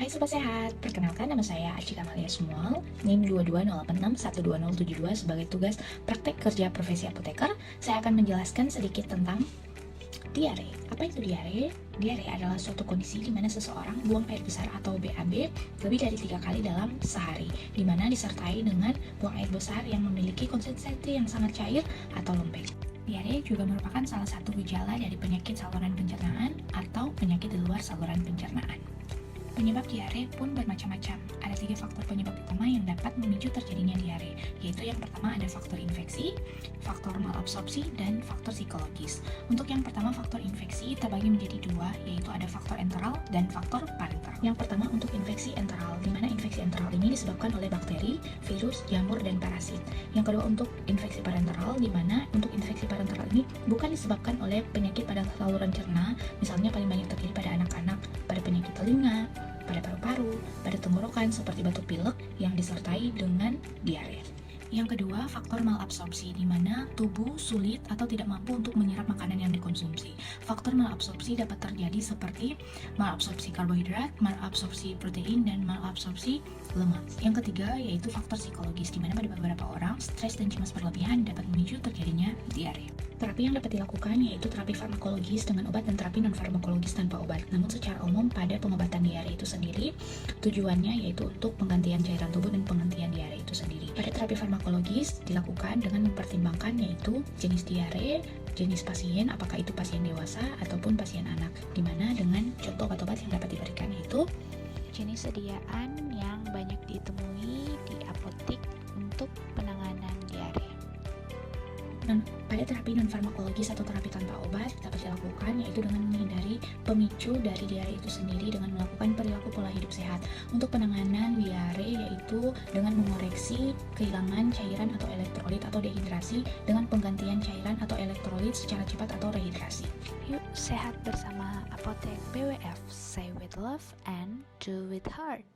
Hai Sobat Sehat, perkenalkan nama saya Aci Kamalia Sumual, NIM 2208612072 sebagai tugas praktek kerja profesi apoteker. Saya akan menjelaskan sedikit tentang diare. Apa itu diare? Diare adalah suatu kondisi di mana seseorang buang air besar atau BAB lebih dari 3 kali dalam sehari, di mana disertai dengan buang air besar yang memiliki konsistensi yang sangat cair atau lembek. Diare juga merupakan salah satu gejala dari penyakit saluran pencernaan atau penyakit di luar saluran pencernaan. Penyebab diare pun bermacam-macam. Ada 3 faktor penyebab utama yang dapat memicu terjadinya diare, yaitu yang pertama ada faktor infeksi, faktor malabsorpsi, dan faktor psikologis. Untuk yang pertama, faktor infeksi terbagi menjadi 2, yaitu ada faktor enteral dan faktor parenteral. Yang pertama untuk infeksi enteral, di mana infeksi enteral ini disebabkan oleh bakteri, virus, jamur, dan parasit. Yang kedua untuk infeksi parenteral, di mana untuk infeksi parenteral ini bukan disebabkan oleh penyakit pada saluran cerna, misalnya paling banyak terjadi pada anak-anak, pada penyakit telinga, pada paru-paru, pada tenggorokan seperti batuk pilek yang disertai dengan diare. Yang kedua, faktor malabsorpsi, di mana tubuh sulit atau tidak mampu untuk menyerap makanan yang dikonsumsi. Faktor malabsorpsi dapat terjadi seperti malabsorpsi karbohidrat, malabsorpsi protein, dan malabsorpsi lemak. Yang ketiga, yaitu faktor psikologis, di mana pada beberapa orang, stres dan cemas berlebihan dapat memicu terjadinya diare. Terapi yang dapat dilakukan yaitu terapi farmakologis dengan obat dan terapi non-farmakologis tanpa obat. Namun secara umum pada pengobatan diare itu sendiri, tujuannya yaitu untuk penggantian cairan tubuh dan penghentian diare itu sendiri. Pada terapi farmakologis dilakukan dengan mempertimbangkan yaitu jenis diare, jenis pasien, apakah itu pasien dewasa ataupun pasien anak, dimana dengan contoh obat-obat yang dapat diberikan yaitu Jenis sediaan yang banyak ditemui di apotik untuk penanganan diare. Pada terapi non-farmakologis atau terapi tanpa obat dapat dilakukan yaitu dengan menghindari pemicu dari diare itu sendiri dengan melakukan perilaku pola hidup sehat. Untuk penanganan diare yaitu dengan mengoreksi kehilangan cairan atau elektrolit atau dehidrasi dengan penggantian cairan atau elektrolit secara cepat atau rehidrasi. Yuk sehat bersama Apotek BWF. Say with love and do with heart.